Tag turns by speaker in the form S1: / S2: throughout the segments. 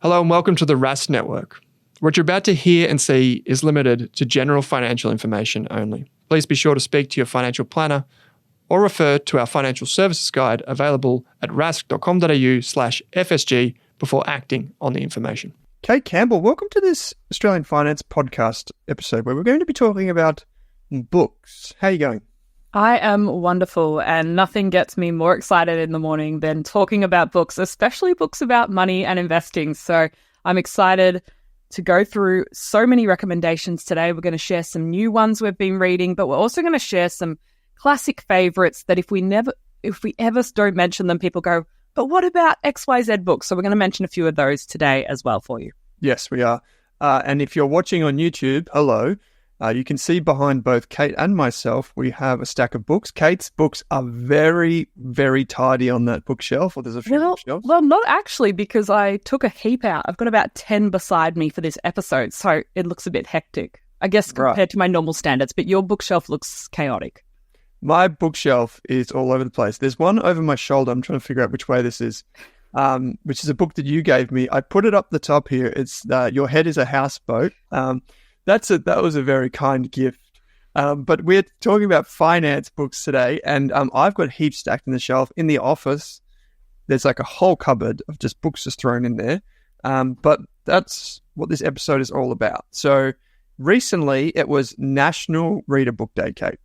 S1: Hello and welcome to the Rask Network. What you're about to hear and see is limited to general financial information only. Please be sure to speak to your financial planner or refer to our financial services guide available at rask.com.au/FSG before acting on the information.
S2: Kate Campbell, welcome to this Australian Finance podcast episode where we're going to be talking about books. How are you going?
S3: I am wonderful, and nothing gets me more excited in the morning than talking about books, especially books about money and investing. So I'm excited to go through so many recommendations today. We're going to share some new ones we've been reading, but we're also going to share some classic favorites that if we ever don't mention them, people go, but what about XYZ books? So we're going to mention a few of those today as well for you.
S2: Yes, we are. And if you're watching on YouTube, hello. You can see behind both Kate and myself, we have a stack of books. Kate's books are very, very tidy on that bookshelf, or there's a few bookshelves.
S3: Well, not actually, because I took a heap out. I've got about 10 beside me for this episode, so it looks a bit hectic, I guess, compared to my normal standards. But your bookshelf looks chaotic.
S2: My bookshelf is all over the place. There's one over my shoulder. I'm trying to figure out which way this is, which is a book that you gave me. I put it up the top here. It's Your Head is a Houseboat. That was a very kind gift. But we're talking about finance books today, and I've got heaps stacked in the shelf. In the office, there's like a whole cupboard of just books just thrown in there. But that's what this episode is all about. So recently, it was National Reader Book Day, Kate.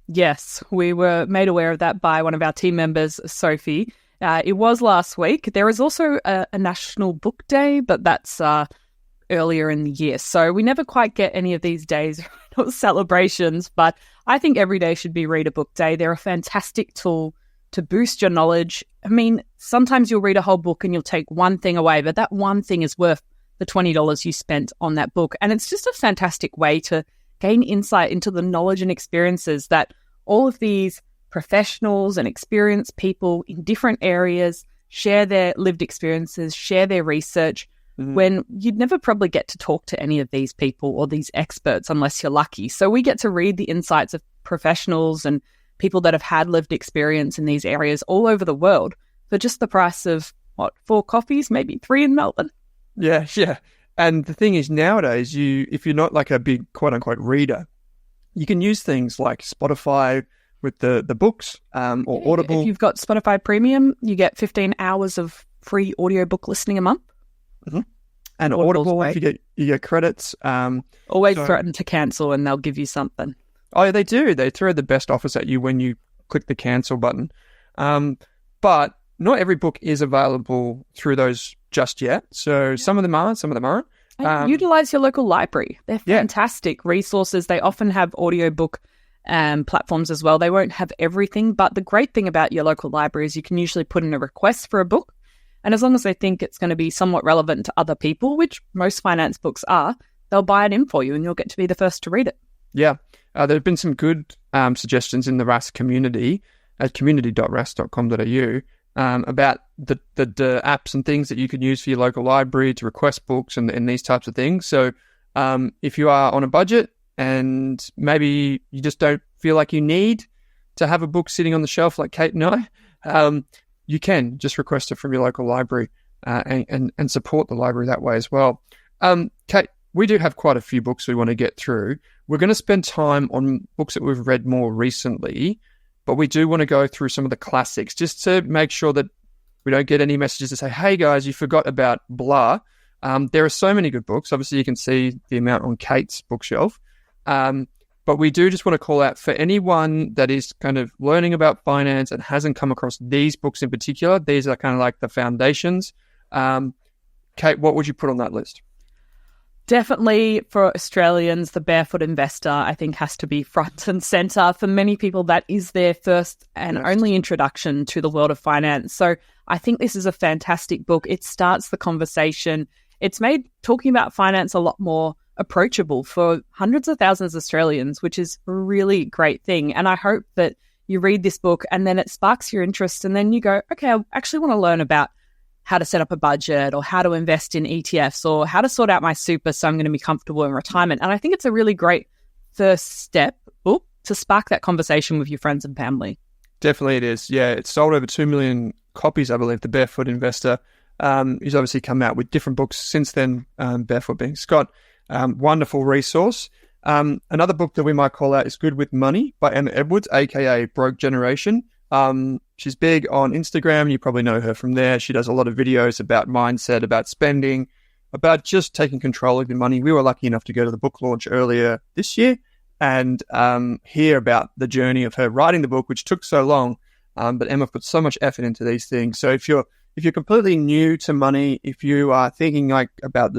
S3: Yes, we were made aware of that by one of our team members, Sophie. It was last week. There is also a National Book Day, but that's earlier in the year. So we never quite get any of these days or celebrations, but I think every day should be Read a Book Day. They're a fantastic tool to boost your knowledge. I mean, sometimes you'll read a whole book and you'll take one thing away, but that one thing is worth the $20 you spent on that book. And it's just a fantastic way to gain insight into the knowledge and experiences that all of these professionals and experienced people in different areas share their lived experiences, share their research, when you'd never probably get to talk to any of these people or these experts unless you're lucky. So we get to read the insights of professionals and people that have had lived experience in these areas all over the world for just the price of, 4 coffees, maybe 3 in Melbourne?
S2: Yeah. And the thing is, nowadays, if you're not like a big quote-unquote reader, you can use things like Spotify with the books or Audible.
S3: If you've got Spotify Premium, you get 15 hours of free audiobook listening a month.
S2: Mm-hmm. And Audible, if you get credits.
S3: Always threaten to cancel and they'll give you something.
S2: Oh, they do. They throw the best offers at you when you click the cancel button. But not every book is available through those just yet. So some of them are, some of them aren't.
S3: Utilize your local library. They're fantastic resources. They often have audiobook platforms as well. They won't have everything, but the great thing about your local library is you can usually put in a request for a book. And as long as they think it's going to be somewhat relevant to other people, which most finance books are, they'll buy it in for you and you'll get to be the first to read it.
S2: Yeah. There have been some good suggestions in the Rask community at community.rask.com.au about the apps and things that you can use for your local library to request books and these types of things. So if you are on a budget and maybe you just don't feel like you need to have a book sitting on the shelf like Kate and I, you can just request it from your local library and support the library that way as well. Kate, we do have quite a few books we want to get through. We're going to spend time on books that we've read more recently, but we do want to go through some of the classics just to make sure that we don't get any messages to say, hey guys, you forgot about blah. There are so many good books. Obviously, you can see the amount on Kate's bookshelf. But we do just want to call out for anyone that is kind of learning about finance and hasn't come across these books in particular. These are kind of like the foundations. Kate, what would you put on that list?
S3: Definitely for Australians, the Barefoot Investor, I think, has to be front and centre. For many people, that is their first and only introduction to the world of finance. So I think this is a fantastic book. It starts the conversation. It's made talking about finance a lot more approachable for hundreds of thousands of Australians, which is a really great thing. And I hope that you read this book and then it sparks your interest and then you go, okay, I actually want to learn about how to set up a budget or how to invest in ETFs or how to sort out my super so I'm going to be comfortable in retirement. And I think it's a really great first step book to spark that conversation with your friends and family.
S2: Definitely it is. Yeah, it's sold over 2 million copies, I believe, the Barefoot Investor. who's obviously come out with different books since then, Barefoot being Scott. Wonderful resource. Another book that we might call out is Good with Money by Emma Edwards, aka Broke Generation. She's big on Instagram. You probably know her from there. She does a lot of videos about mindset, about spending, about just taking control of your money. We were lucky enough to go to the book launch earlier this year and hear about the journey of her writing the book, which took so long. But Emma put so much effort into these things. So if you're completely new to money, if you are thinking about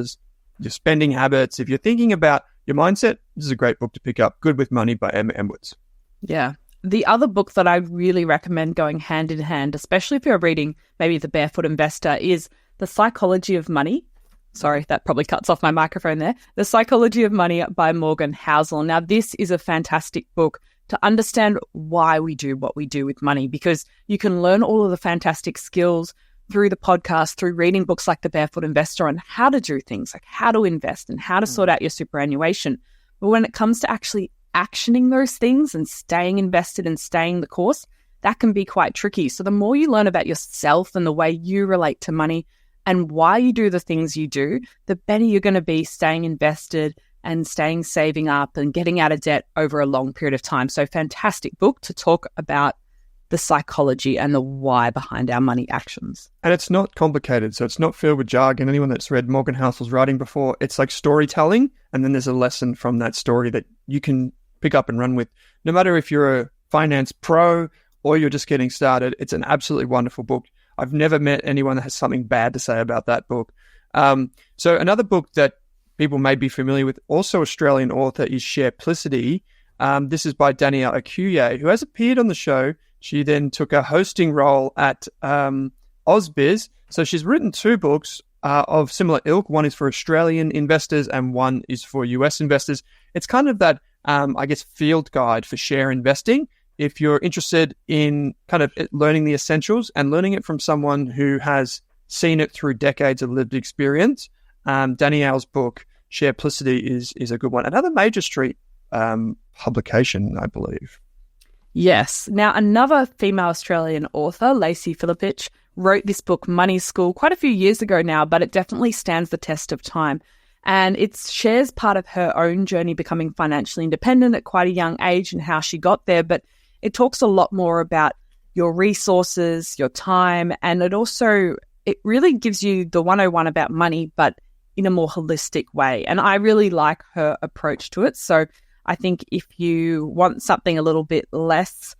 S2: your spending habits, if you're thinking about your mindset, this is a great book to pick up. Good with Money by Emma Edwards.
S3: Yeah. The other book that I really recommend going hand in hand, especially if you're reading maybe The Barefoot Investor, is The Psychology of Money. Sorry, that probably cuts off my microphone there. The Psychology of Money by Morgan Housel. Now, this is a fantastic book to understand why we do what we do with money, because you can learn all of the fantastic skills through the podcast, through reading books like The Barefoot Investor on how to do things, like how to invest and how to sort out your superannuation. But when it comes to actually actioning those things and staying invested and staying the course, that can be quite tricky. So the more you learn about yourself and the way you relate to money and why you do the things you do, the better you're going to be staying invested and staying saving up and getting out of debt over a long period of time. So fantastic book to talk about the psychology and the why behind our money actions.
S2: And it's not complicated, so it's not filled with jargon. Anyone that's read Morgan Housel's writing before, it's like storytelling, and then there's a lesson from that story that you can pick up and run with. No matter if you're a finance pro or you're just getting started, it's an absolutely wonderful book. I've never met anyone that has something bad to say about that book. So another book that people may be familiar with, also Australian author, is Shareplicity. This is by Danielle Akuye, who has appeared on the show. She then took a hosting role at Ausbiz. So she's written two books of similar ilk. One is for Australian investors and one is for US investors. It's kind of that, field guide for share investing. If you're interested in kind of learning the essentials and learning it from someone who has seen it through decades of lived experience, Danielle's book, Shareplicity, is a good one. Another Major Street publication, I believe.
S3: Yes. Now, another female Australian author, Lacey Philippich, wrote this book, Money School, quite a few years ago now, but it definitely stands the test of time. And it shares part of her own journey becoming financially independent at quite a young age and how she got there. But it talks a lot more about your resources, your time, and it really gives you the 101 about money, but in a more holistic way. And I really like her approach to it. So I think if you want something a little bit less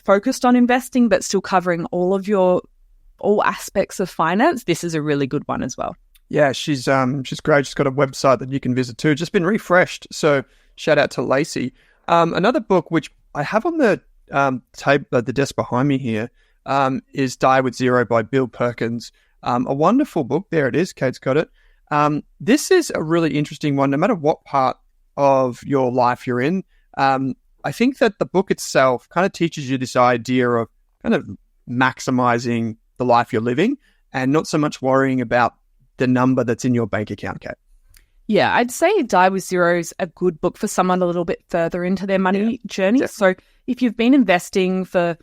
S3: focused on investing, but still covering all aspects of finance, this is a really good one as well.
S2: Yeah, she's great. She's got a website that you can visit too. Just been refreshed. So shout out to Lacey. Another book which I have on the the desk behind me here is Die with Zero by Bill Perkins. A wonderful book. There it is. Kate's got it. This is a really interesting one. No matter what part of your life you're in, I think that the book itself kind of teaches you this idea of kind of maximizing the life you're living and not so much worrying about the number that's in your bank account, Kate.
S3: Yeah, I'd say Die with Zero is a good book for someone a little bit further into their money journey. Definitely. So if you've been investing for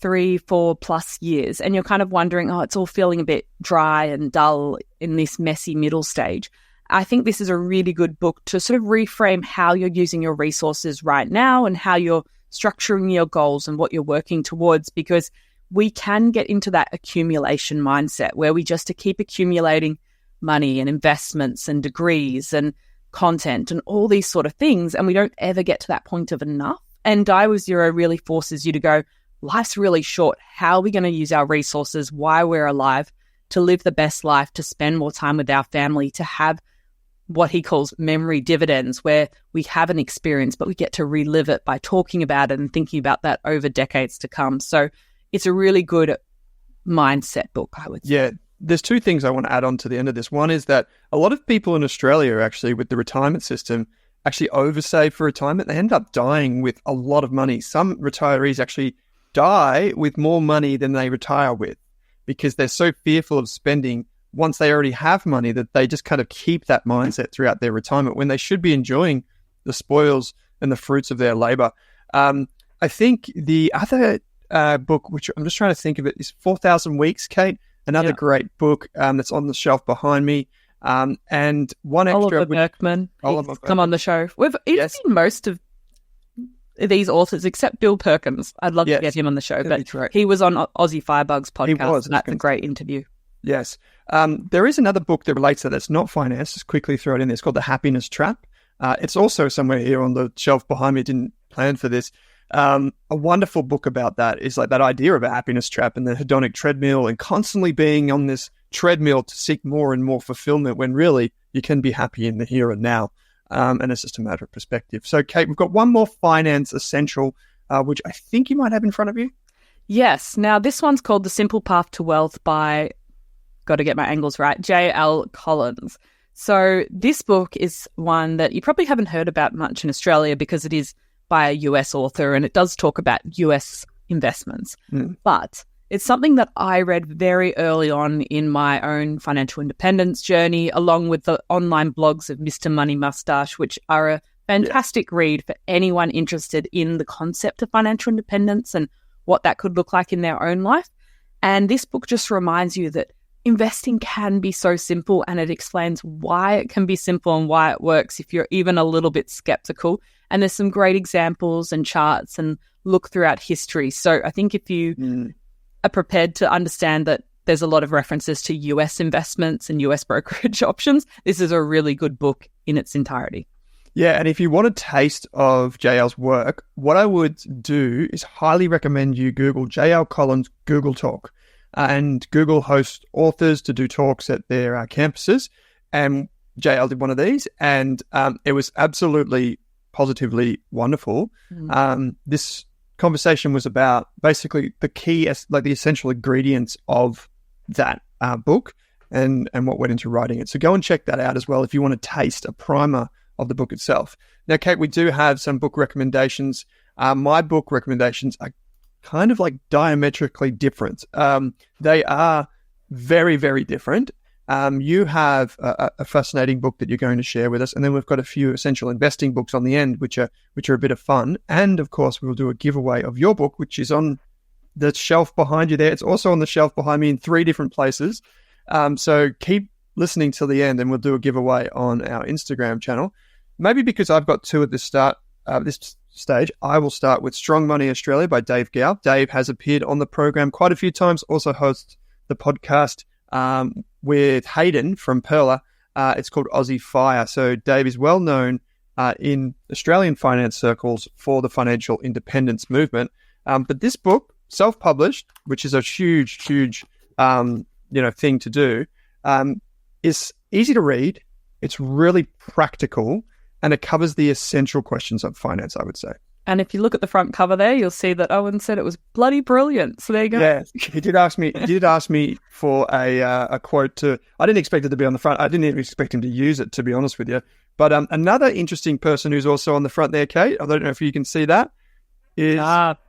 S3: 3-4 plus years and you're kind of wondering, it's all feeling a bit dry and dull in this messy middle stage, I think this is a really good book to sort of reframe how you're using your resources right now and how you're structuring your goals and what you're working towards, because we can get into that accumulation mindset where we just to keep accumulating money and investments and degrees and content and all these sort of things, and we don't ever get to that point of enough. And Die with Zero really forces you to go, life's really short. How are we going to use our resources while we're alive to live the best life, to spend more time with our family, to have what he calls memory dividends, where we have an experience, but we get to relive it by talking about it and thinking about that over decades to come. So it's a really good mindset book, I would say.
S2: Yeah. There's two things I want to add on to the end of this. One is that a lot of people in Australia actually with the retirement system actually oversave for retirement. They end up dying with a lot of money. Some retirees actually die with more money than they retire with because they're so fearful of spending once they already have money that they just kind of keep that mindset throughout their retirement when they should be enjoying the spoils and the fruits of their labor. I think the other book, which I'm just trying to think of it, is 4,000 Weeks, Kate. another great book that's on the shelf behind me. And one extra.
S3: Oliver Berkman. He's come on the show. We've interviewed most of these authors except Bill Perkins. I'd love to get him on the show, but he was on Aussie Firebug's podcast. That's a great interview.
S2: Yes. There is another book that relates to that. It's not finance. Just quickly throw it in there. It's called The Happiness Trap. It's also somewhere here on the shelf behind me. I didn't plan for this. A wonderful book about that is like that idea of a happiness trap and the hedonic treadmill and constantly being on this treadmill to seek more and more fulfillment when really you can be happy in the here and now. And it's just a matter of perspective. So, Kate, we've got one more finance essential, which I think you might have in front of you.
S3: Yes. Now, this one's called The Simple Path to Wealth by, got to get my angles right, J.L. Collins. So this book is one that you probably haven't heard about much in Australia because it is by a US author and it does talk about US investments. But it's something that I read very early on in my own financial independence journey, along with the online blogs of Mr. Money Mustache, which are a fantastic read for anyone interested in the concept of financial independence and what that could look like in their own life. And this book just reminds you that investing can be so simple, and it explains why it can be simple and why it works if you're even a little bit skeptical. And there's some great examples and charts and look throughout history. So I think if you are prepared to understand that there's a lot of references to US investments and US brokerage options, this is a really good book in its entirety.
S2: Yeah, and if you want a taste of JL's work, what I would do is highly recommend you Google JL Collins Google Talk. And Google hosts authors to do talks at their campuses. And JL did one of these, and it was absolutely positively wonderful. This conversation was about basically the key, like the essential ingredients of that book and what went into writing it. So go and check that out as well if you want to taste a primer of the book itself. Now, Kate, we do have some book recommendations. My book recommendations are kind of like diametrically different. They are very, very different. You have a fascinating book that you're going to share with us, and then we've got a few essential investing books on the end, which are a bit of fun. And of course, we'll do a giveaway of your book, which is on the shelf behind you there. It's also on the shelf behind me in 3 different places. So keep listening till the end, and we'll do a giveaway on our Instagram channel. Maybe because I've got 2 at this stage, I will start with Strong Money Australia by Dave Gow. Dave has appeared on the program quite a few times, also hosts the podcast with Hayden from Perla. It's called Aussie Fire. So Dave is well known in Australian finance circles for the financial independence movement. But this book, self-published, which is a huge thing to do, is easy to read. It's really practical, and it covers the essential questions of finance, I would say.
S3: And if you look at the front cover there, you'll see that Owen said it was bloody brilliant. So there you go.
S2: Yeah, he did ask me for a quote to. I didn't expect it to be on the front. I didn't even expect him to use it, to be honest with you. But another interesting person who's also on the front there, Kate, I don't know if you can see that, is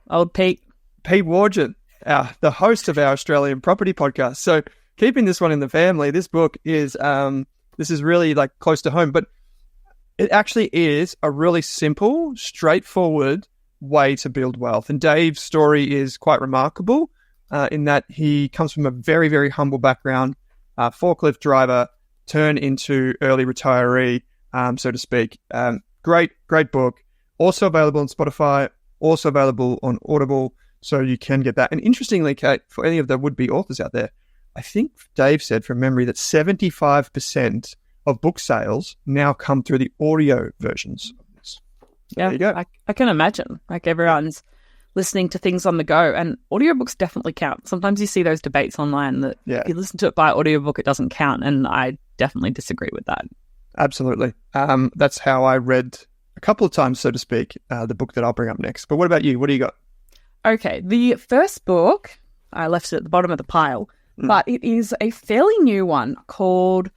S3: old Pete.
S2: Pete Wargent, the host of our Australian property podcast. So keeping this one in the family, this book is this is really like close to home, but it actually is a really simple, straightforward way to build wealth. And Dave's story is quite remarkable in that he comes from a very, very humble background, forklift driver, turn into early retiree, so to speak. Great book. Also available on Spotify, also available on Audible, so you can get that. And interestingly, Kate, for any of the would-be authors out there, I think Dave said from memory that 75% of book sales now come through the audio versions of this.
S3: Yeah, there you go. I can imagine. Like everyone's listening to things on the go, and audiobooks definitely count. Sometimes you see those debates online that if you listen to it by audiobook, it doesn't count, and I definitely disagree with that.
S2: Absolutely. That's how I read a couple of times, so to speak, the book that I'll bring up next. But what about you? What do you got? Okay,
S3: the first book, I left it at the bottom of the pile, but it is a fairly new one called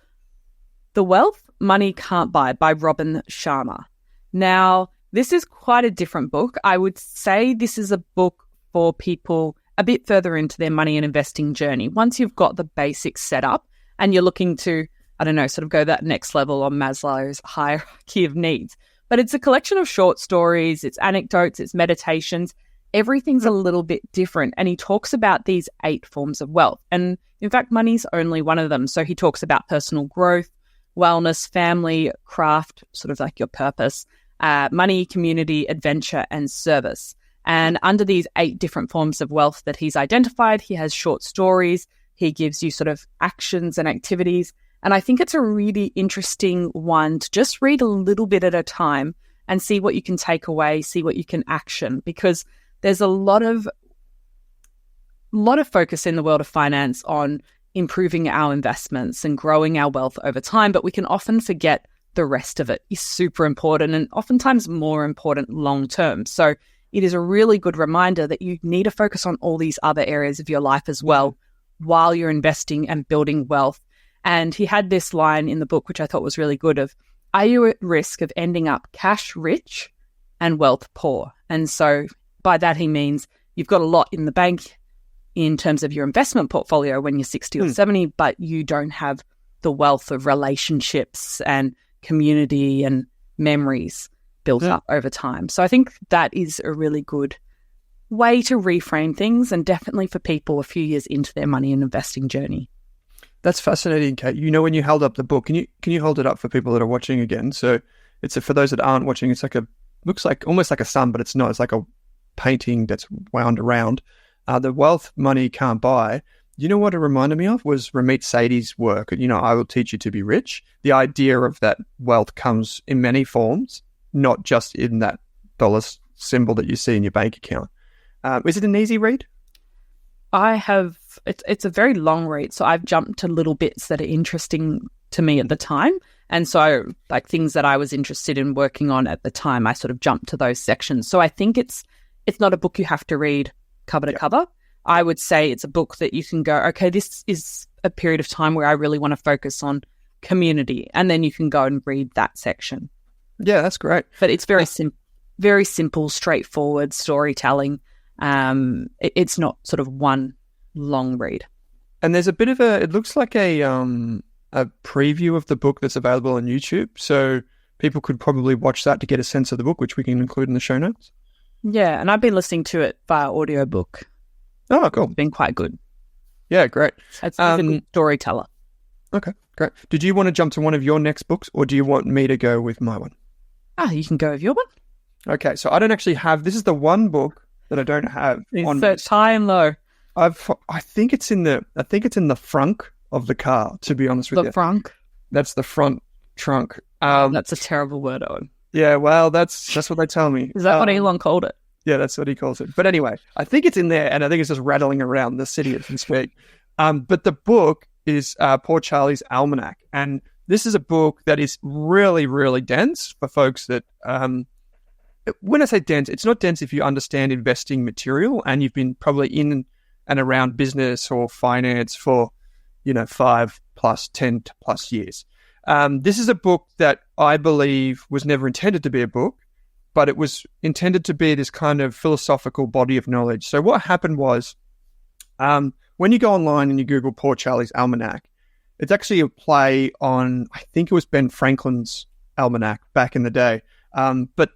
S3: The Wealth Money Can't Buy by Robin Sharma. Now, this is quite a different book. I would say this is a book for people a bit further into their money and investing journey. Once you've got the basics set up and you're looking to, sort of go that next level on Maslow's hierarchy of needs. But it's a collection of short stories, it's anecdotes, it's meditations, everything's a little bit different. And he talks about these 8 forms of wealth. And in fact, money's only one of them. So he talks about personal growth, wellness, family, craft, sort of like your purpose, money, community, adventure, and service. And under these 8 different forms of wealth that he's identified, he has short stories. He gives you sort of actions and activities. And I think it's a really interesting one to just read a little bit at a time and see what you can take away, see what you can action, because there's a lot of focus in the world of finance on improving our investments and growing our wealth over time, but we can often forget the rest of it is super important and oftentimes more important long term. So it is a really good reminder that you need to focus on all these other areas of your life as well while you're investing and building wealth. And he had this line in the book, which I thought was really good, of, are you at risk of ending up cash rich and wealth poor? And so by that, he means you've got a lot in the bank in terms of your investment portfolio when you're 60 or 70, but you don't have the wealth of relationships and community and memories built up over time. So I think that is a really good way to reframe things, and definitely for people a few years into their money and investing journey.
S2: That's fascinating, Kate. You know, when you held up the book, can you hold it up for people that are watching again? So for those that aren't watching, it's looks like almost like a sun, but it's not. It's like a painting that's wound around. The wealth money can't buy. You know what it reminded me of was Ramit Sethi's work. You know, I will teach you to be rich. The idea of that wealth comes in many forms, not just in that dollar symbol that you see in your bank account. Is it an easy read?
S3: It's a very long read, so I've jumped to little bits that are interesting to me at the time. And so like things that I was interested in working on at the time, I sort of jumped to those sections. So I think it's not a book you have to read cover to cover. I would say it's a book that you can go, okay, this is a period of time where I really want to focus on community. And then you can go and read that section.
S2: Yeah, that's great.
S3: But it's very simple, straightforward storytelling. It's not sort of one long read.
S2: And there's a bit of it looks like a preview of the book that's available on YouTube. So people could probably watch that to get a sense of the book, which we can include in the show notes.
S3: Yeah, and I've been listening to it via audiobook.
S2: Oh, cool.
S3: It's been quite good.
S2: Yeah, great.
S3: It's a good storyteller.
S2: Okay, great. Did you want to jump to one of your next books, or do you want me to go with my one?
S3: You can go with your one.
S2: Okay, so I don't actually have, this is the one book that I don't have.
S3: Search high and low.
S2: I think it's in the frunk of the car, to be honest with you.
S3: The frunk?
S2: That's the front trunk.
S3: That's a terrible word, Owen.
S2: Yeah, well, that's what they tell me.
S3: Is that what Elon called it?
S2: Yeah, that's what he calls it. But anyway, I think it's in there, and I think it's just rattling around the city as we speak. But the book is Poor Charlie's Almanac. And this is a book that is really, really dense for folks that, when I say dense, it's not dense if you understand investing material and you've been probably in and around business or finance for, 5 plus, 10 plus years. This is a book that I believe was never intended to be a book, but it was intended to be this kind of philosophical body of knowledge. So what happened was, when you go online and you Google Poor Charlie's Almanac, it's actually a play on, I think it was Ben Franklin's Almanac back in the day. But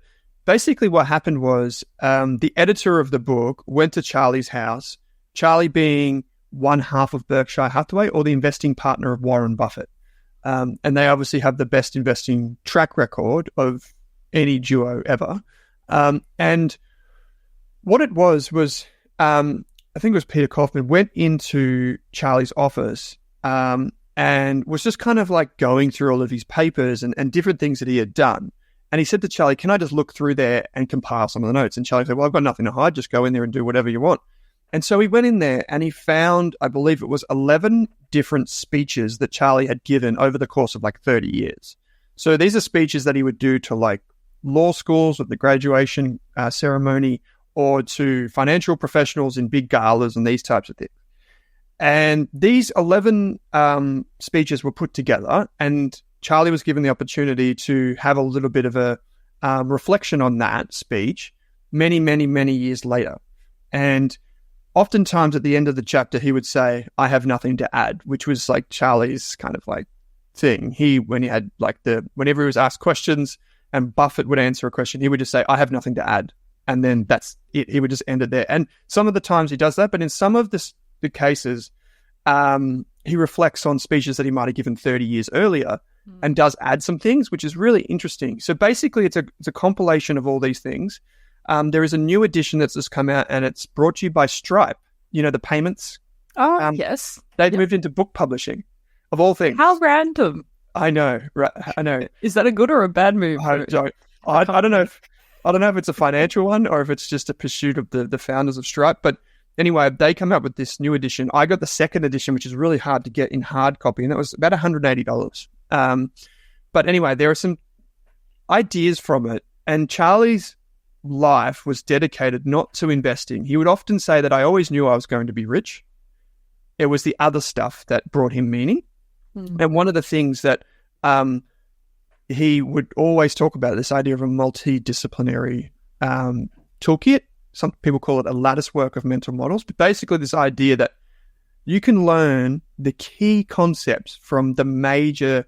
S2: basically what happened was the editor of the book went to Charlie's house, Charlie being one half of Berkshire Hathaway or the investing partner of Warren Buffett. And they obviously have the best investing track record of any duo ever. And what it was, I think it was Peter Kaufman, went into Charlie's office and was just kind of like going through all of his papers and different things that he had done. And he said to Charlie, can I just look through there and compile some of the notes? And Charlie said, well, I've got nothing to hide. Just go in there and do whatever you want. And so he went in there and he found, I believe it was 11 different speeches that Charlie had given over the course of like 30 years. So these are speeches that he would do to like law schools with the graduation ceremony or to financial professionals in big galas and these types of things. And these 11 speeches were put together, and Charlie was given the opportunity to have a little bit of a reflection on that speech many, many, many years later. And oftentimes at the end of the chapter, he would say, I have nothing to add, which was like Charlie's kind of like thing. Whenever he was asked questions and Buffett would answer a question, he would just say, I have nothing to add. and then that's it. He would just end it there. And some of the times he does that, but in some of the cases, he reflects on speeches that he might have given 30 years earlier and does add some things, which is really interesting. So basically, it's a compilation of all these things. There is a new edition that's just come out, and it's brought to you by Stripe. You know, the payments.
S3: Oh, yes.
S2: They've moved into book publishing, of all things.
S3: How random.
S2: I know, right? I know.
S3: Is that a good or a bad move?
S2: I don't know if it's a financial one or if it's just a pursuit of the founders of Stripe. But anyway, they come up with this new edition. I got the second edition, which is really hard to get in hard copy, and that was about $180. But anyway, there are some ideas from it, and Charlie's life was dedicated not to investing. He would often say that I always knew I was going to be rich. It was the other stuff that brought him meaning. And one of the things that he would always talk about, this idea of a multidisciplinary toolkit. Some people call it a lattice work of mental models, but basically this idea that you can learn the key concepts from the major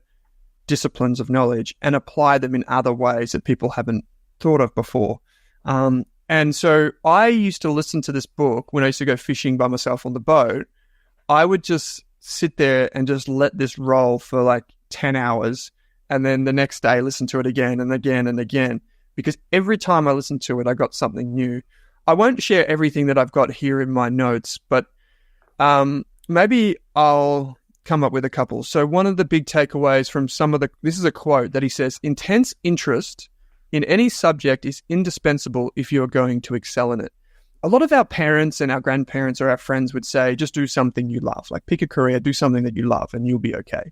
S2: disciplines of knowledge and apply them in other ways that people haven't thought of before. And so I used to listen to this book when I used to go fishing by myself on the boat. I would just sit there and just let this roll for like 10 hours. And then the next day, listen to it again and again and again, because every time I listened to it, I got something new. I won't share everything that I've got here in my notes, but maybe I'll come up with a couple. So one of the big takeaways from this is a quote that he says, intense interest in any subject is indispensable if you're going to excel in it. A lot of our parents and our grandparents or our friends would say, just do something you love, like pick a career, do something that you love and you'll be okay.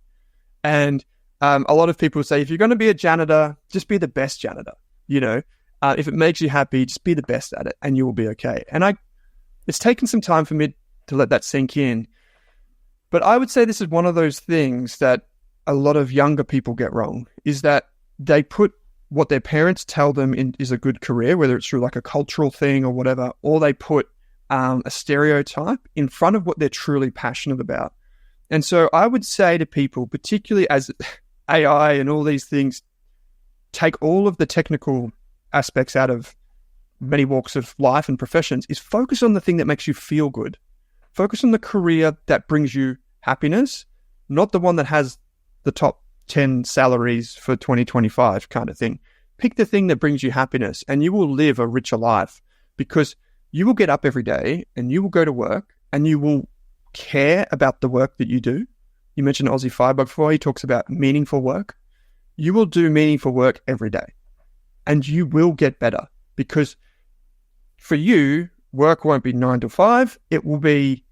S2: And a lot of people say, if you're going to be a janitor, just be the best janitor. You know, if it makes you happy, just be the best at it and you will be okay. And it's taken some time for me to let that sink in. But I would say this is one of those things that a lot of younger people get wrong, is that they put what their parents tell them is a good career, whether it's through like a cultural thing or whatever, or they put a stereotype in front of what they're truly passionate about. And so I would say to people, particularly as AI and all these things take all of the technical aspects out of many walks of life and professions, is focus on the thing that makes you feel good. Focus on the career that brings you happiness, not the one that has the top 10 salaries for 2025 kind of thing. Pick the thing that brings you happiness and you will live a richer life, because you will get up every day and you will go to work and you will care about the work that you do. You mentioned Aussie Firebug before. He talks about meaningful work. You will do meaningful work every day and you will get better, because for you, work won't be 9 to 5. It will be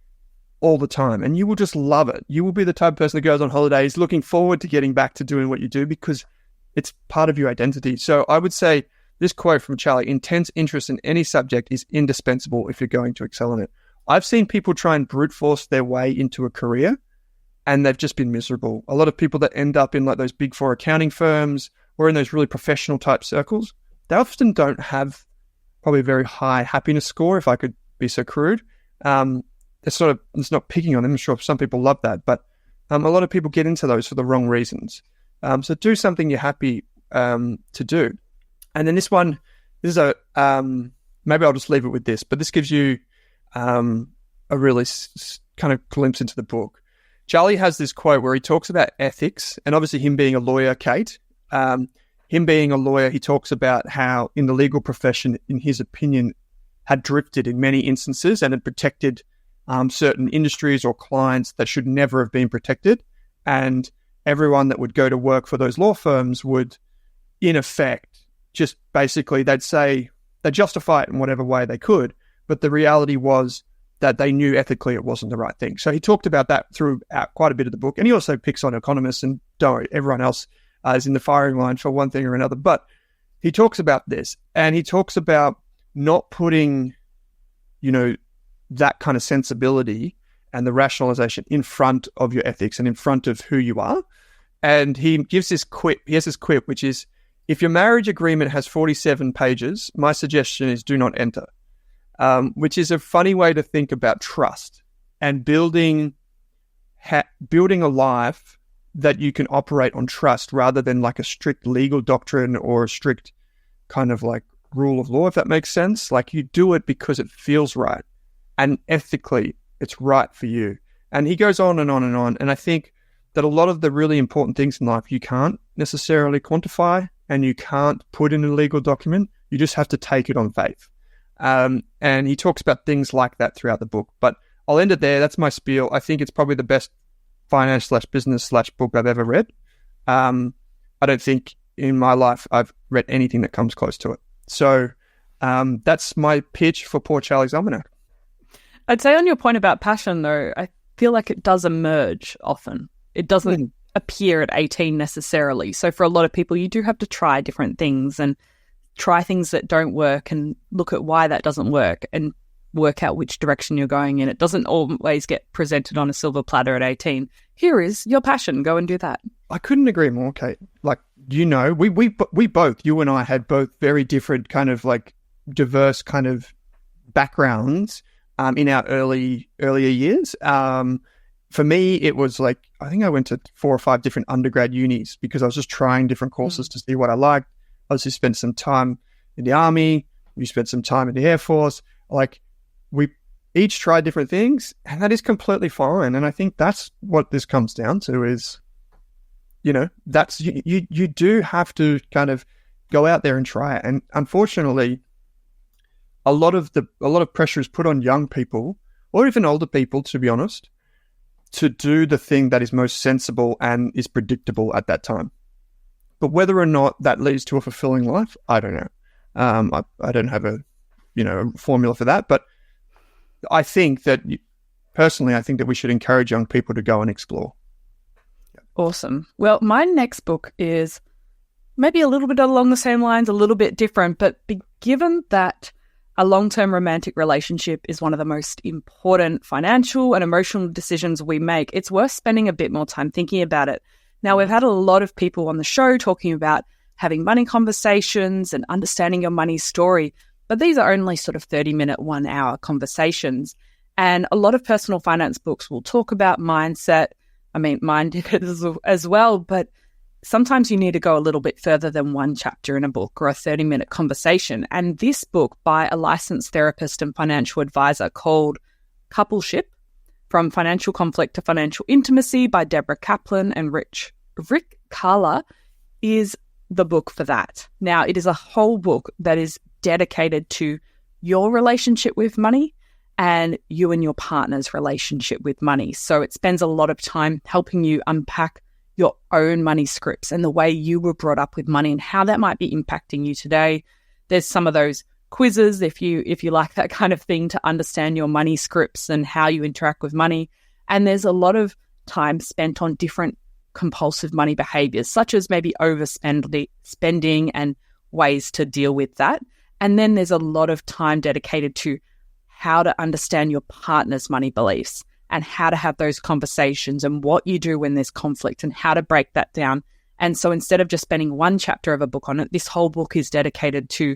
S2: all the time and you will just love it. You will be the type of person that goes on holidays looking forward to getting back to doing what you do because it's part of your identity. So I would say this quote from Charlie, intense interest in any subject is indispensable if you're going to excel in it. I've seen people try and brute force their way into a career and they've just been miserable. A lot of people that end up in like those big 4 accounting firms or in those really professional type circles, they often don't have probably a very high happiness score, if I could be so crude. It's not picking on them. I'm sure some people love that, but a lot of people get into those for the wrong reasons. So do something you're happy to do. And then this is maybe I'll just leave it with this, but this gives you a really kind of glimpse into the book. Charlie has this quote where he talks about ethics, and obviously him being a lawyer, Kate, him being a lawyer, he talks about how in the legal profession, in his opinion, had drifted in many instances and had protected certain industries or clients that should never have been protected. And everyone that would go to work for those law firms would, in effect, just basically, they'd justify it in whatever way they could. But the reality was that they knew ethically it wasn't the right thing. So he talked about that throughout quite a bit of the book. And he also picks on economists, and don't worry, everyone else is in the firing line for one thing or another. But he talks about this, and he talks about not putting, that kind of sensibility and the rationalization in front of your ethics and in front of who you are. And he gives this quip. He has this quip, which is, if your marriage agreement has 47 pages, my suggestion is do not enter, which is a funny way to think about trust and building a life that you can operate on trust rather than like a strict legal doctrine or a strict kind of like rule of law, if that makes sense. Like, you do it because it feels right, and ethically it's right for you. And he goes on and on and on. And I think that a lot of the really important things in life you can't necessarily quantify and you can't put in a legal document. You just have to take it on faith. And he talks about things like that throughout the book. But I'll end it there. That's my spiel. I think it's probably the best finance/business/book I've ever read. I don't think in my life I've read anything that comes close to it. So that's my pitch for Poor Charlie's Almanac.
S3: I'd say on your point about passion, though, I feel like it does emerge often. It doesn't appear at 18 necessarily. So for a lot of people, you do have to try different things and try things that don't work and look at why that doesn't work and work out which direction you're going in. It doesn't always get presented on a silver platter at 18. Here is your passion. Go and do that.
S2: I couldn't agree more, Kate. Like, we both, you and I, had both very different kind of like diverse kind of backgrounds in our earlier years. For me, it was like, I think I went to 4 or 5 different undergrad unis because I was just trying different courses to see what I liked. I also spent some time in the army. You spent some time in the Air Force. Like, we each tried different things, and that is completely fine. And I think that's what this comes down to is, that's you do have to kind of go out there and try it. And unfortunately, a lot of pressure is put on young people or even older people, to be honest, to do the thing that is most sensible and is predictable at that time. But whether or not that leads to a fulfilling life, I don't know. I don't have a formula for that, but I think that personally, I think that we should encourage young people to go and explore.
S3: Awesome. Well, my next book is maybe a little bit along the same lines, a little bit different, but given that a long-term romantic relationship is one of the most important financial and emotional decisions we make, it's worth spending a bit more time thinking about it. Now, we've had a lot of people on the show talking about having money conversations and understanding your money story, but these are only sort of 30-minute, 1-hour conversations. And a lot of personal finance books will talk about mindset. I mean, mine did it as well, but sometimes you need to go a little bit further than one chapter in a book or a 30-minute conversation. And this book by a licensed therapist and financial advisor called Coupleship, From Financial Conflict to Financial Intimacy by Deborah Kaplan and Rick Carla, is the book for that. Now, it is a whole book that is dedicated to your relationship with money and you and your partner's relationship with money. So it spends a lot of time helping you unpack your own money scripts and the way you were brought up with money and how that might be impacting you today. There's some of those quizzes if you like that kind of thing to understand your money scripts and how you interact with money. And there's a lot of time spent on different compulsive money behaviors, such as maybe overspending and ways to deal with that. And then there's a lot of time dedicated to how to understand your partner's money beliefs and how to have those conversations and what you do when there's conflict and how to break that down. And so instead of just spending one chapter of a book on it, this whole book is dedicated to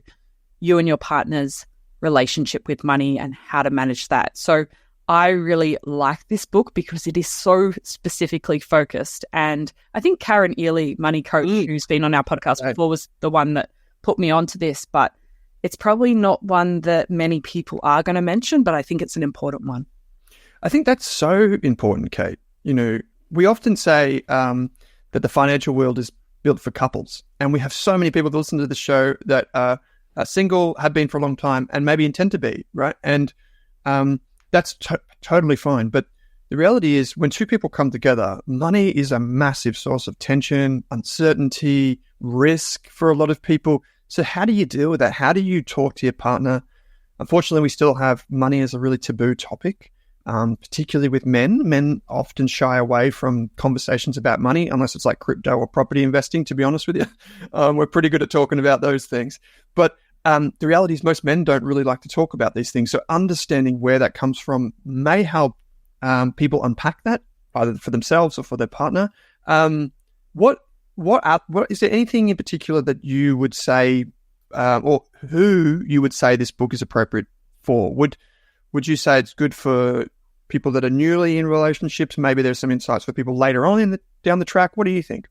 S3: you and your partner's relationship with money and how to manage that. So I really like this book because it is so specifically focused. And I think Karen Ely, money coach, who's been on our podcast before, was the one that put me onto this, but it's probably not one that many people are going to mention, but I think it's an important one.
S2: I think that's so important, Kate. We often say that the financial world is built for couples, and we have so many people that listen to the show that are single, have been for a long time, and maybe intend to be, right? And that's totally fine. But the reality is when two people come together, money is a massive source of tension, uncertainty, risk for a lot of people. So how do you deal with that? How do you talk to your partner? Unfortunately, we still have money as a really taboo topic, particularly with men. Men often shy away from conversations about money, unless it's like crypto or property investing, to be honest with you. We're pretty good at talking about those things. But the reality is most men don't really like to talk about these things. So understanding where that comes from may help people unpack that, either for themselves or for their partner. What is there anything in particular that you would say, or who you would say this book is appropriate for? Would you say it's good for people that are newly in relationships? Maybe there's some insights for people later on down the track. What do you think?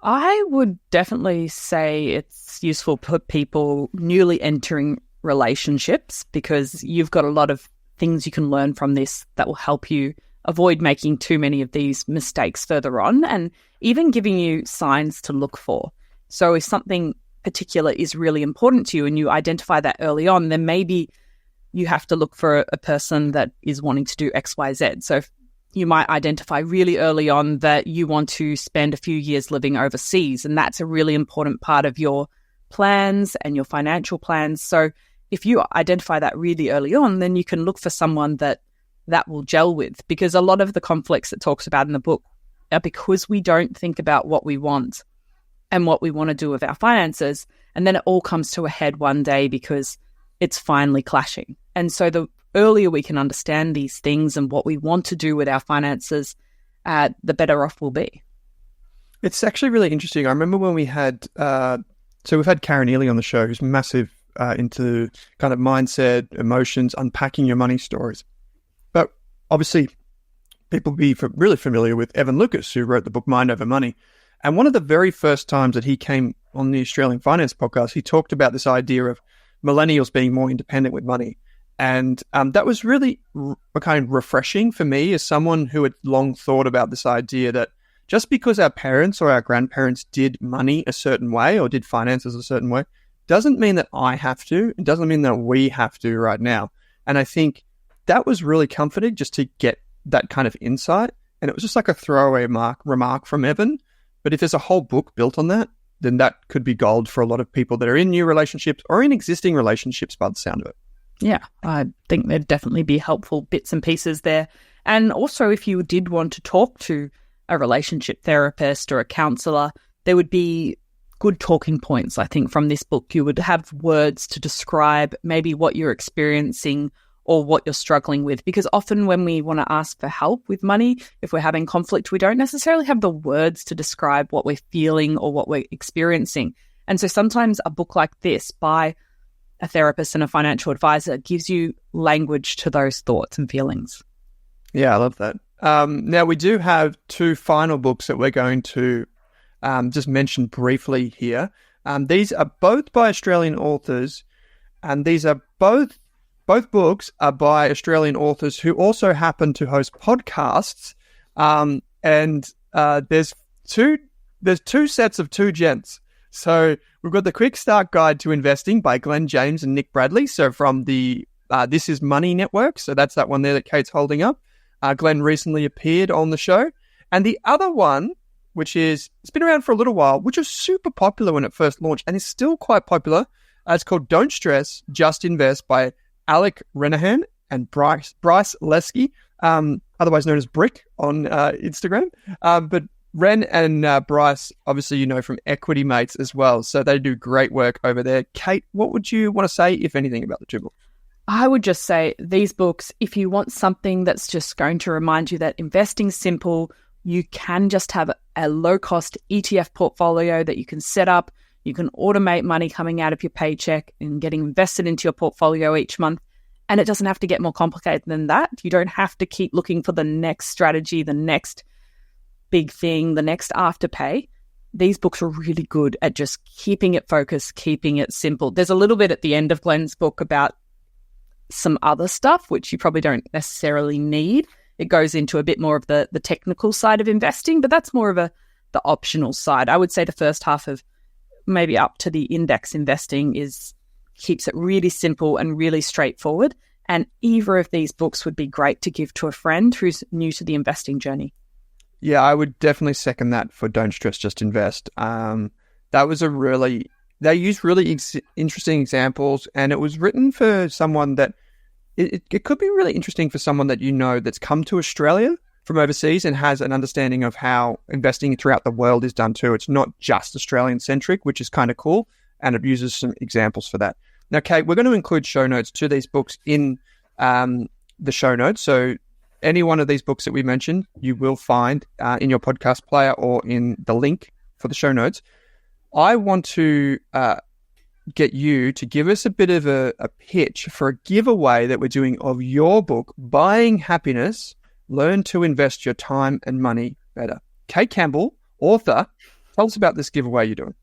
S3: I would definitely say it's useful for people newly entering relationships because you've got a lot of things you can learn from this that will help you avoid making too many of these mistakes further on, and even giving you signs to look for. So if something particular is really important to you and you identify that early on, then maybe you have to look for a person that is wanting to do X, Y, Z. So you might identify really early on that you want to spend a few years living overseas, and that's a really important part of your plans and your financial plans. So if you identify that really early on, then you can look for someone that will gel with, because a lot of the conflicts it talks about in the book are because we don't think about what we want and what we want to do with our finances, and then it all comes to a head one day because it's finally clashing. And so the earlier we can understand these things and what we want to do with our finances, the better off we'll be.
S2: It's actually really interesting. I remember when we had, we've had Karen Ely on the show, who's massive into kind of mindset, emotions, unpacking your money stories. But obviously, people be really familiar with Evan Lucas, who wrote the book Mind Over Money. And one of the very first times that he came on the Australian Finance Podcast, he talked about this idea of millennials being more independent with money. And that was really kind of refreshing for me as someone who had long thought about this idea that just because our parents or our grandparents did money a certain way or did finances a certain way, doesn't mean that I have to. It doesn't mean that we have to right now. And I think that was really comforting just to get that kind of insight. And it was just like a throwaway remark from Evan. But if there's a whole book built on that, then that could be gold for a lot of people that are in new relationships or in existing relationships by the sound of it.
S3: Yeah, I think there'd definitely be helpful bits and pieces there. And also, if you did want to talk to a relationship therapist or a counselor, there would be good talking points, I think, from this book. You would have words to describe maybe what you're experiencing or what you're struggling with. Because often when we want to ask for help with money, if we're having conflict, we don't necessarily have the words to describe what we're feeling or what we're experiencing. And so sometimes a book like this by a therapist and a financial advisor gives you language to those thoughts and feelings.
S2: Yeah, I love that. Now, we do have two final books that we're going to just mention briefly here. These are both by Australian authors, and these are both books are by Australian authors who also happen to host podcasts. There's two sets of two gents. So we've got the Quick Start Guide to Investing by Glenn James and Nick Bradley. So from the This Is Money Network. So that's that one there that Kate's holding up. Glenn recently appeared on the show. And the other one, which it's been around for a little while, which was super popular when it first launched and is still quite popular. It's called Don't Stress, Just Invest by Alec Renahan and Bryce Lesky, otherwise known as Brick on Instagram. But Ren and Bryce, obviously, you know from Equity Mates as well. So they do great work over there. Kate, what would you want to say, if anything, about the two books?
S3: I would just say these books, if you want something that's just going to remind you that investing's simple, you can just have a low-cost ETF portfolio that you can set up. You can automate money coming out of your paycheck and getting invested into your portfolio each month. And it doesn't have to get more complicated than that. You don't have to keep looking for the next strategy, the next big thing, the next afterpay. These books are really good at just keeping it focused, keeping it simple. There's a little bit at the end of Glenn's book about some other stuff, which you probably don't necessarily need. It goes into a bit more of the technical side of investing, but that's more of the optional side. I would say the first half of maybe up to the index investing keeps it really simple and really straightforward. And either of these books would be great to give to a friend who's new to the investing journey.
S2: Yeah, I would definitely second that for Don't Stress, Just Invest. That was they used really interesting examples, and it was written for someone that, it could be really interesting for someone that you know that's come to Australia from overseas and has an understanding of how investing throughout the world is done too. It's not just Australian-centric, which is kind of cool, and it uses some examples for that. Now, Kate, we're going to include show notes to these books in the show notes, so any one of these books that we mentioned, you will find in your podcast player or in the link for the show notes. I want to get you to give us a bit of a pitch for a giveaway that we're doing of your book, Buying Happiness, Learn to Invest Your Time and Money Better. Kate Campbell, author, Tell us about this giveaway you're doing.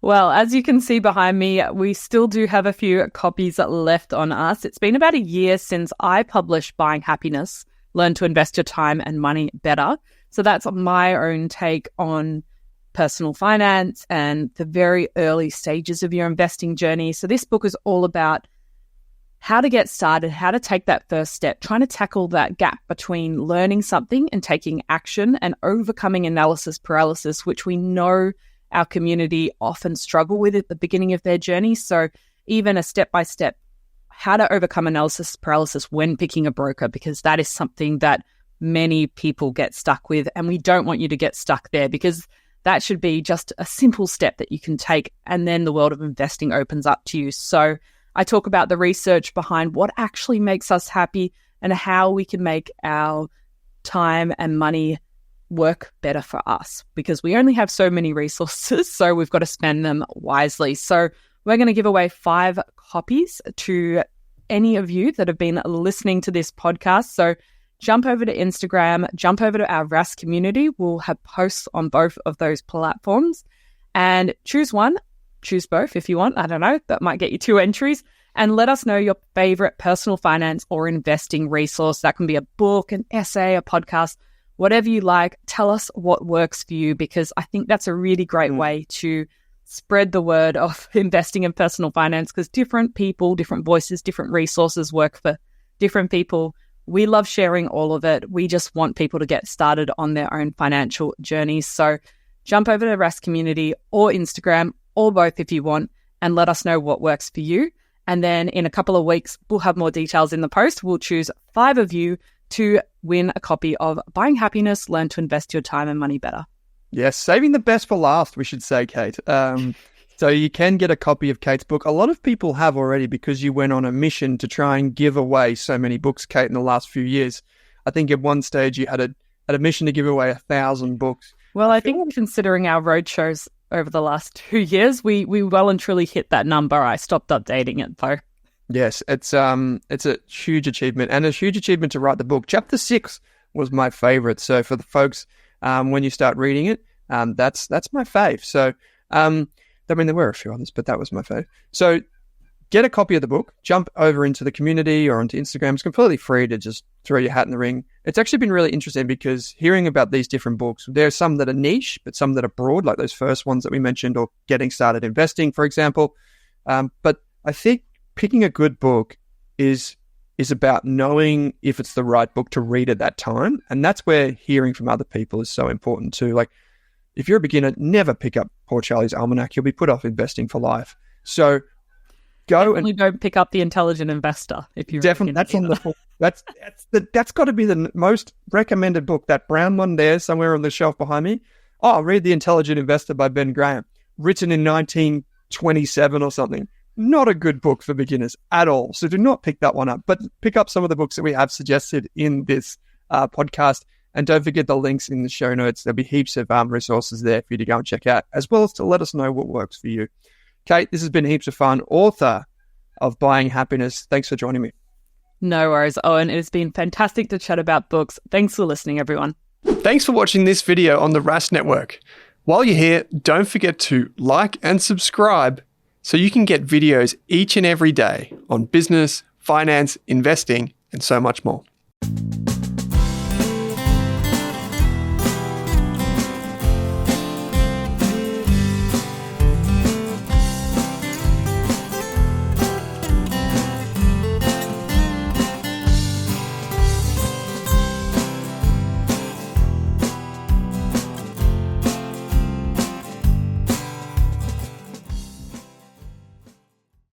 S3: Well, as you can see behind me, we still do have a few copies left on us. It's been about a year since I published Buying Happiness, Learn to Invest Your Time and Money Better. So that's my own take on personal finance and the very early stages of your investing journey. So this book is all about how to get started, how to take that first step, trying to tackle that gap between learning something and taking action and overcoming analysis paralysis, which we know our community often struggle with at the beginning of their journey. So even a step-by-step, how to overcome analysis paralysis when picking a broker, because that is something that many people get stuck with. And we don't want you to get stuck there, because that should be just a simple step that you can take. And then the world of investing opens up to you. So I talk about the research behind what actually makes us happy and how we can make our time and money work better for us, because we only have so many resources, so we've got to spend them wisely. So we're going to give away 5 copies to any of you that have been listening to this podcast. So jump over to Instagram, jump over to our Rask community. We'll have posts on both of those platforms, and choose one. Choose both if you want. I don't know. That might get you 2 entries. And let us know your favorite personal finance or investing resource. That can be a book, an essay, a podcast, whatever you like. Tell us what works for you, because I think that's a really great way to spread the word of investing in personal finance, because different people, different voices, different resources work for different people. We love sharing all of it. We just want people to get started on their own financial journeys. So jump over to Rask community or Instagram, or both if you want, and let us know what works for you. And then in a couple of weeks, we'll have more details in the post. We'll choose 5 of you to win a copy of Buying Happiness, Learn to Invest Your Time and Money Better.
S2: Yes, saving the best for last, we should say, Kate. So you can get a copy of Kate's book. A lot of people have already, because you went on a mission to try and give away so many books, Kate, in the last few years. I think at one stage you had a mission to give away 1,000 books.
S3: Well, I think considering our roadshows over the last 2 years, we well and truly hit that number. I stopped updating it though.
S2: Yes, it's a huge achievement, and a huge achievement to write the book. Chapter 6 was my favorite. So for the folks, when you start reading it, that's my fave. So, I mean, there were a few others, but that was my fave. So get a copy of the book, jump over into the community or onto Instagram. It's completely free to just throw your hat in the ring. It's actually been really interesting, because hearing about these different books, there are some that are niche, but some that are broad, like those first ones that we mentioned, or Getting Started Investing, for example. But I think picking a good book is about knowing if it's the right book to read at that time. And that's where hearing from other people is so important too. Like, if you're a beginner, never pick up Poor Charlie's Almanac. You'll be put off investing for life. So
S3: definitely don't pick up The Intelligent Investor if you're
S2: definitely. That's got to be the most recommended book. That brown one there, somewhere on the shelf behind me. Oh, read The Intelligent Investor by Ben Graham, written in 1927 or something. Not a good book for beginners at all. So do not pick that one up, but pick up some of the books that we have suggested in this podcast. And don't forget the links in the show notes. There'll be heaps of resources there for you to go and check out, as well as to let us know what works for you. Kate, this has been heaps of fun. Author of Buying Happiness. Thanks for joining me.
S3: No worries, Owen. It has been fantastic to chat about books. Thanks for listening, everyone.
S1: Thanks for watching this video on the Rask Network. While you're here, don't forget to like and subscribe so you can get videos each and every day on business, finance, investing, and so much more.